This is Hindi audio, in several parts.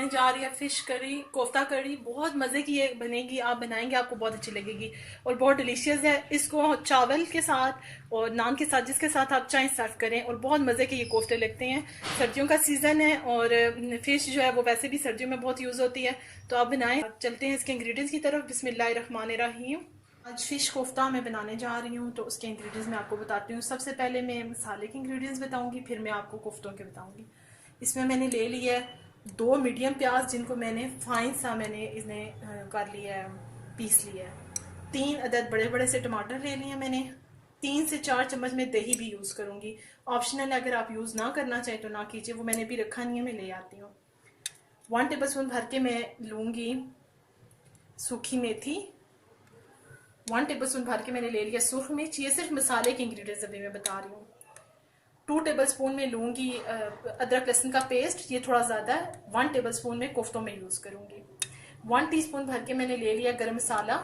बनने जा रही है फ़िश करी, कोफ्ता करी। बहुत मज़े की ये बनेगी, आप बनाएंगे आपको बहुत अच्छी लगेगी और बहुत डिलीशियस है। इसको चावल के साथ और नान के साथ, जिसके साथ आप चाहें सर्व करें, और बहुत मज़े के ये कोफ्ते लगते हैं। सर्दियों का सीज़न है और फ़िश जो है वो वैसे भी सर्दियों में बहुत यूज़ होती है, तो आप बनाएं। चलते हैं इसके इंग्रेडिएंट्स की तरफ। बिस्मिल्लाहिर्रहमानिर्रहीम। आज फ़िश कोफ्ता मैं बनाने जा रही हूँ, तो उसके इंग्रेडिएंट्स मैं आपको बताती हूँ। सबसे पहले मैं मसाले के इंग्रेडिएंट्स बताऊँगी, फिर मैं आपको कोफ्तों के बताऊँगी। इसमें मैंने ले लिया है 2 मीडियम प्याज, जिनको मैंने फाइन सा मैंने इन्हें कर लिया है, पीस लिया है। 3 अदद बड़े बड़े से टमाटर ले लिए मैंने। 3 से 4 चम्मच में दही भी यूज़ करूँगी। ऑप्शनल है, अगर आप यूज़ ना करना चाहें तो ना कीजिए, वो मैंने भी रखा नहीं है, मैं ले आती हूँ। 1 टेबल स्पून भर के मैं लूँगी सूखी मेथी। 1 टेबल स्पून भर के मैंने ले लिया सूख मिर्च। ये सिर्फ मसाले के इंग्रेडिएंट्स अभी मैं बता रही हूँ। 2 टेबल स्पून में लूँगी अदरक लहसुन का पेस्ट, ये थोड़ा ज़्यादा है। 1 टेबल स्पून में कोफ्तों में यूज़ करूँगी। 1 टीस्पून भर के मैंने ले लिया गरम मसाला।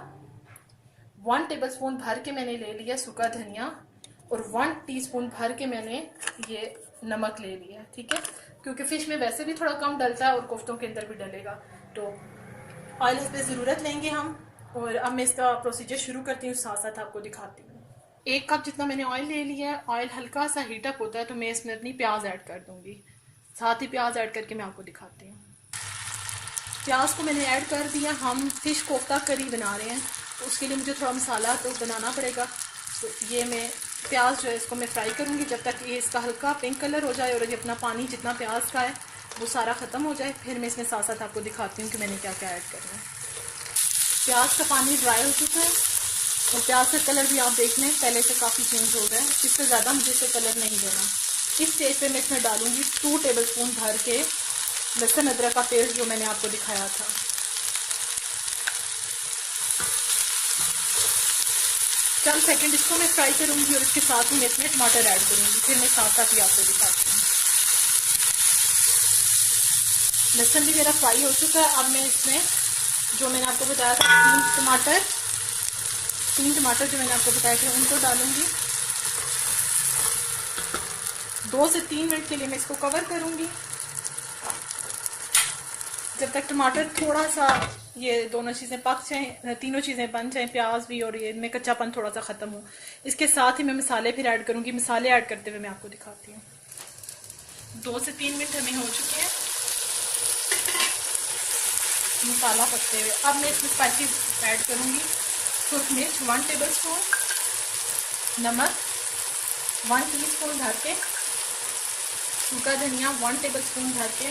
1 टेबल स्पून भर के मैंने ले लिया सूखा धनिया और 1 टीस्पून भर के मैंने ये नमक ले लिया। ठीक है, क्योंकि फ़िश में वैसे भी थोड़ा कम डलता है और कोफ्तों के अंदर भी डलेगा, तो ऑयल पे ज़रूरत लेंगे हम। और अब मैं इसका प्रोसीजर शुरू करती हूँ, साथ साथ आपको दिखाती हूँ। 1 कप जितना मैंने ऑयल ले लिया है। ऑयल हल्का सा हीटअप होता है तो मैं इसमें अपनी प्याज ऐड कर दूंगी। साथ ही प्याज ऐड करके मैं आपको दिखाती हूँ। प्याज को मैंने ऐड कर दिया। हम फिश कोफ्ता करी बना रहे हैं, तो उसके लिए मुझे थोड़ा मसाला तो बनाना पड़ेगा। तो ये मैं प्याज जो है इसको मैं फ्राई करूँगी जब तक ये इसका हल्का पिंक कलर हो जाए और ये अपना पानी जितना प्याज का है वो सारा ख़त्म हो जाए। फिर मैं इसमें साथ साथ आपको दिखाती हूँ कि मैंने क्या क्या ऐड करना है। प्याज का पानी ड्राई हो चुका है और प्याज का कलर भी आप देख लें पहले से काफ़ी चेंज हो गया है। इससे ज़्यादा मुझे इसे कलर नहीं देना। इस स्टेज पे मैं इसमें डालूंगी 2 टेबल स्पून भर के लहसुन अदरक का पेस्ट, जो मैंने आपको दिखाया था। चंद सेकंड इसको मैं फ्राई करूंगी और इसके साथ ही मैं इसमें टमाटर ऐड करूंगी। फिर मैं साथ साथ ही आपको दिखाती हूँ। लहसुन भी मेरा फ्राई हो चुका है। अब मैं इसमें जो मैंने आपको बताया था 3 टमाटर जो मैंने आपको बताया था उनको डालूंगी। 2 से 3 मिनट के लिए मैं इसको कवर करूंगी जब तक टमाटर थोड़ा सा ये दोनों चीज़ें पक जाएं, तीनों चीज़ें बन जाएं, प्याज भी और ये में कच्चापन थोड़ा सा ख़त्म हो। इसके साथ ही मैं मसाले फिर ऐड करूंगी। मसाले ऐड करते हुए मैं आपको दिखाती हूँ। 2 से 3 मिनट हमें हो चुके हैं मसाला पकते हुए। अब मैं इसमें स्पाइसेस ऐड करूंगी। सूख मिर्च 1 टेबल स्पून, नमक 1 टीस्पून भर के, सूखा धनिया 1 टेबल स्पून भर के।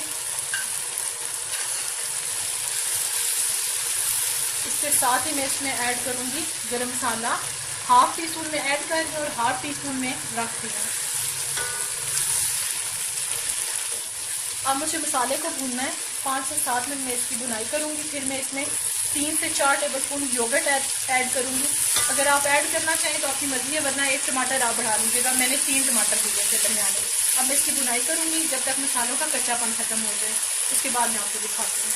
इसके साथ ही मैं इसमें ऐड करूंगी गरम मसाला। 1/2 टीस्पून में ऐड करके और 1/2 टीस्पून में रख दिया। अब मुझे मसाले को भूनना है। 5 से 7 मिनट में इसकी भुनाई करूंगी। फिर मैं इसमें 3 से 4 टेबल स्पून योगर्ट ऐड करूंगी। अगर आप ऐड करना चाहें तो आपकी मर्जी है, वरना 1 टमाटर आप बढ़ा लीजिएगा। मैंने 3 टमाटर लिए थे दरमियाने। अब मैं इसकी भुनाई करूंगी जब तक मसालों का कच्चापन खत्म हो जाए। उसके बाद मैं आपको दिखाती हूँ।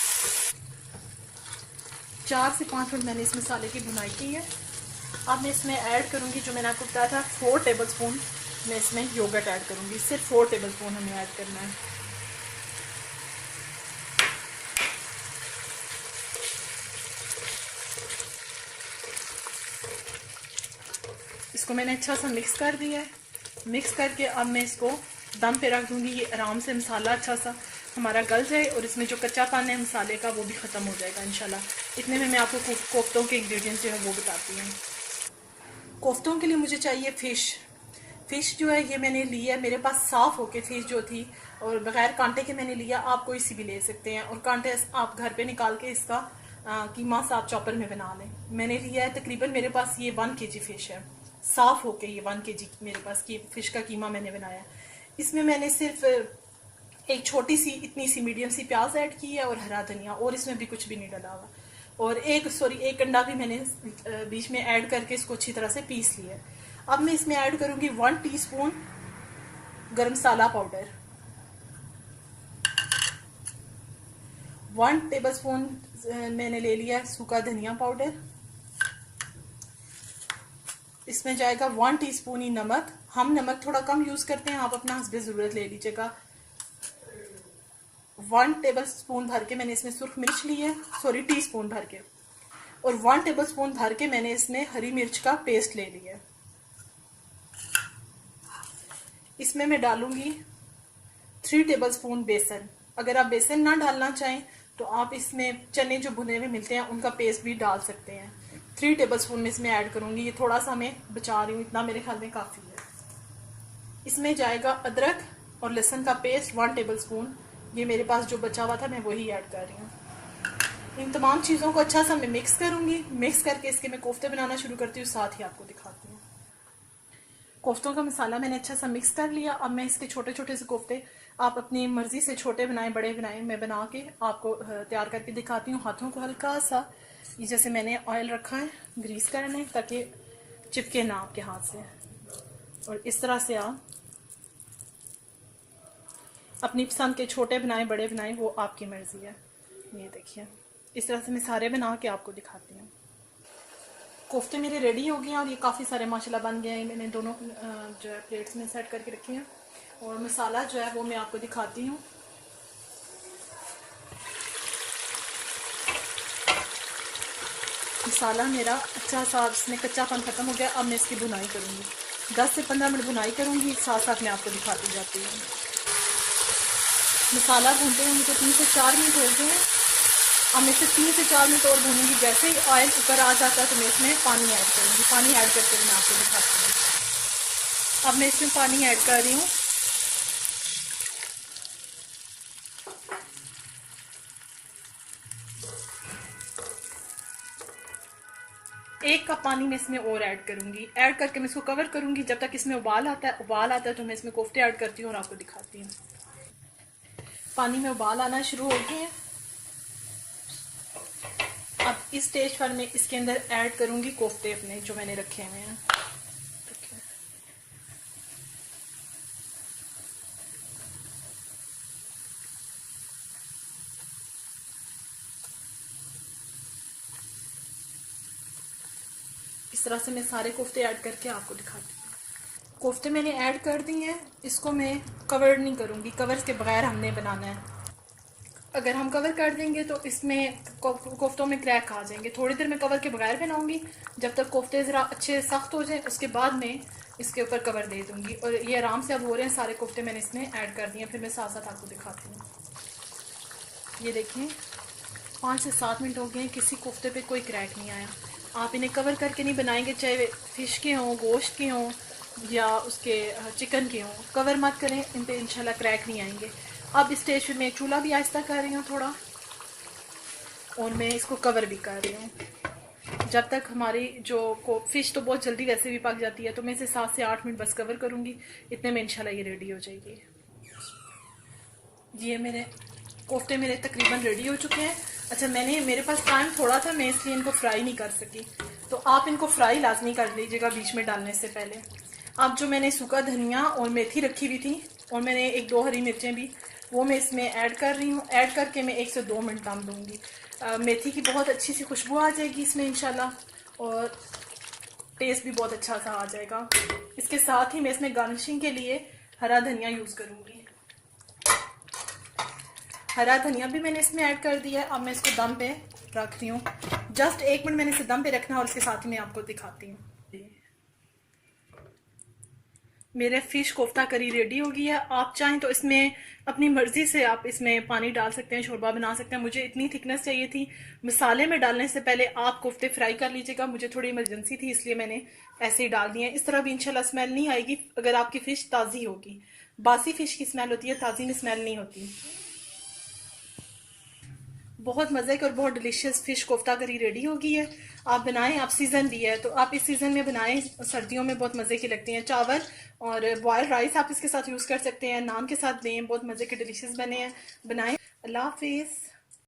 4 से 5 मिनट मैंने इस मसाले की भुनाई की है। अब मैं इसमें ऐड करूंगी जो मैंने आपको बताया था 4 टेबल स्पून मैं इसमें योगर्ट ऐड करूंगी। सिर्फ 4 टेबल स्पून हमें ऐड करना है। इसको मैंने अच्छा सा मिक्स कर दिया है। मिक्स करके अब मैं इसको दम पे रख दूंगी। ये आराम से मसाला अच्छा सा हमारा गल जाए और इसमें जो कच्चापन है मसाले का वो भी ख़त्म हो जाएगा इंशाल्लाह। इतने में मैं आपको कोफ्तों के इंग्रेडिएंट्स जो है वो बताती हूँ। कोफ्तों के लिए मुझे चाहिए फ़िश जो है ये मैंने लिया है। मेरे पास साफ़ होके फ़िश जो थी और बग़ैर कांटे के मैंने लिया। आप कोई सी भी ले सकते हैं और कांटे आप घर पे निकाल के इसका कीमा सा आप चॉपर में बना लें। मैंने लिया है तकरीबन मेरे पास ये 1 kg फ़िश है। साफ़ होके ये 1 kg मेरे पास की फ़िश का कीमा मैंने बनाया। इसमें मैंने सिर्फ एक छोटी सी इतनी सी मीडियम सी प्याज ऐड की है और हरा धनिया, और इसमें भी कुछ भी नहीं डाला हुआ। और एक अंडा भी मैंने बीच में ऐड करके इसको अच्छी तरह से पीस लिया है। अब मैं इसमें ऐड करूंगी 1 टीस्पून गरम मसाला पाउडर, 1 टेबलस्पून मैंने ले लिया सूखा धनिया पाउडर। इसमें जाएगा 1 टीस्पून ही नमक। हम नमक थोड़ा कम यूज करते हैं, आप अपना हस्बे ज़रूरत ले लीजिएगा। 1 टेबल स्पून भर के मैंने इसमें सुर्ख मिर्च ली है, सॉरी टी स्पून भर के, और 1 टेबल स्पून भर के मैंने इसमें हरी मिर्च का पेस्ट ले लिया है। इसमें मैं डालूंगी 3 टेबल स्पून बेसन। अगर आप बेसन ना डालना चाहें तो आप इसमें चने जो भुने हुए मिलते हैं उनका पेस्ट भी डाल सकते हैं। 3 टेबल स्पून में इसमें ऐड करूंगी, ये थोड़ा सा मैं बचा रही हूँ, इतना मेरे ख्याल में काफ़ी है। इसमें जाएगा अदरक और लहसुन का पेस्ट 1 टेबल स्पून, ये मेरे पास जो बचा हुआ था मैं वही ऐड कर रही हूँ। इन तमाम चीज़ों को अच्छा सा मैं मिक्स करूंगी। मिक्स करके इसके मैं कोफ्ते बनाना शुरू करती हूँ, साथ ही आपको दिखाती हूँ। कोफ्तों का मसाला मैंने अच्छा सा मिक्स कर लिया। अब मैं इसके छोटे छोटे से कोफ्ते, आप अपनी मर्जी से छोटे बनाएं बड़े बनाएं, मैं बना के आपको तैयार करके दिखाती हूँ। हाथों को हल्का सा ये जैसे मैंने ऑयल रखा है ग्रीस करने ताकि चिपके ना आपके हाथ से, और इस तरह से आप अपनी पसंद के छोटे बनाएं बड़े बनाएं, वो आपकी मर्जी है। ये देखिए इस तरह से मैं सारे बना के आपको दिखाती हूँ। कोफ्ते मेरे रेडी हो गए हैं और ये काफ़ी सारे माशाल्लाह बन गए हैं। मैंने दोनों जो है प्लेट्स में सेट करके रखे हैं, और मसाला जो है वो मैं आपको दिखाती हूँ। मसाला मेरा अच्छा सा इसमें कच्चापन ख़त्म हो गया। अब मैं इसकी भुनाई करूँगी, 10 से 15 मिनट भुनाई करूँगी, साथ साथ मैं आपको दिखाती जाती हूँ। मसाला भूनते हैं मुझे 3 से 4 मिनट हो गए हैं। अब मैं इसे 3 से 4 मिनट और भूनूंगी। जैसे ही ऑयल ऊपर आ जाता है तो मैं इसमें पानी ऐड करूँगी। पानी ऐड करके मैं आपको दिखाती हूँ। अब मैं इसमें पानी ऐड कर रही हूँ। एक कप पानी मैं इसमें और ऐड करूँगी। ऐड करके मैं इसको कवर करूँगी जब तक इसमें उबाल आता है। उबाल आता है तो मैं इसमें कोफ्ते ऐड करती हूँ और आपको दिखाती हूँ। पानी में उबाल आना शुरू हो गए हैं। अब इस स्टेज पर मैं इसके अंदर ऐड करूंगी कोफ्ते अपने जो मैंने रखे हुए हैं। इस तरह से मैं सारे कोफ्ते ऐड करके आपको दिखाती हूँ। कोफ्ते मैंने ऐड कर दिए हैं। इसको मैं कवर नहीं करूंगी, कवर के बगैर हमने बनाना है। अगर हम कवर कर देंगे तो इसमें कोफ्तों में क्रैक आ जाएंगे। थोड़ी देर मैं कवर के बगैर बनाऊंगी, जब तक कोफ्ते ज़रा अच्छे सख्त हो जाए उसके बाद मैं इसके ऊपर कवर दे दूंगी। और ये आराम से अब हो रहे हैं, सारे कोफ्ते मैंने इसमें ऐड कर दिए। फिर मैं साथ साथ आपको दिखाती हूँ। ये देखें 5 से 7 मिनट हो गए, किसी कोफ्ते पे कोई क्रैक नहीं आया। आप इन्हें कवर करके नहीं बनाएंगे, चाहे फ़िश के हों, गोश्त के हों या उसके चिकन के हों, कवर मत करें, इन पर इंशाल्लाह क्रैक नहीं आएंगे। अब इस स्टेज पे मैं चूल्हा भी आहिस्ता कर रही हूँ थोड़ा, और मैं इसको कवर भी कर रही हूँ जब तक हमारी जो फ़िश तो बहुत जल्दी वैसे भी पक जाती है, तो मैं इसे 7 से 8 मिनट बस कवर करूँगी। इतने में इंशाल्लाह ये रेडी हो जाएगी। ये मेरे कोफ्ते मेरे तकरीबन रेडी हो चुके हैं। अच्छा, मेरे पास टाइम थोड़ा था, मैं इसलिए इनको फ्राई नहीं कर सकी, तो आप इनको फ्राई लाजमी कर लीजिएगा बीच में डालने से पहले। अब जो मैंने सूखा धनिया और मेथी रखी हुई थी, और मैंने 1-2 हरी मिर्चें भी, वो मैं इसमें ऐड कर रही हूँ। ऐड करके मैं 1 से 2 मिनट दम दूँगी। मेथी की बहुत अच्छी सी खुशबू आ जाएगी इसमें इंशाल्लाह, और टेस्ट भी बहुत अच्छा सा आ जाएगा। इसके साथ ही मैं इसमें गार्निशिंग के लिए हरा धनिया यूज़ करूँगी। हरा धनिया भी मैंने इसमें ऐड कर दिया है। अब मैं इसको दम पे रख रही हूँ। जस्ट 1 मिनट मैंने इसे दम पे रखना है, और इसके साथ ही मैं आपको दिखाती हूँ। मेरे फ़िश कोफ्ता करी रेडी हो गई है। आप चाहें तो इसमें अपनी मर्ज़ी से आप इसमें पानी डाल सकते हैं, शोरबा बना सकते हैं। मुझे इतनी थिकनेस चाहिए थी। मसाले में डालने से पहले आप कोफ्ते फ्राई कर लीजिएगा। मुझे थोड़ी इमरजेंसी थी, इसलिए मैंने ऐसे ही डाल दिए। इस तरह भी इंशाल्लाह स्मेल नहीं आएगी अगर आपकी फ़िश ताज़ी होगी। बासी फ़िश की स्मेल होती है, ताज़ी में स्मेल नहीं होती। बहुत मज़े की और बहुत डिलीशियस फ़िश कोफ्ता करी रेडी हो गई है। आप बनाएं, आप सीज़न भी है तो आप इस सीज़न में बनाएं, सर्दियों में बहुत मज़े की लगती हैं। चावल और बॉयल्ड राइस आप इसके साथ यूज़ कर सकते हैं, नान के साथ दें, बहुत मज़े के डिलीशियस बने हैं। बनाएं। अल्लाह हाफिज़।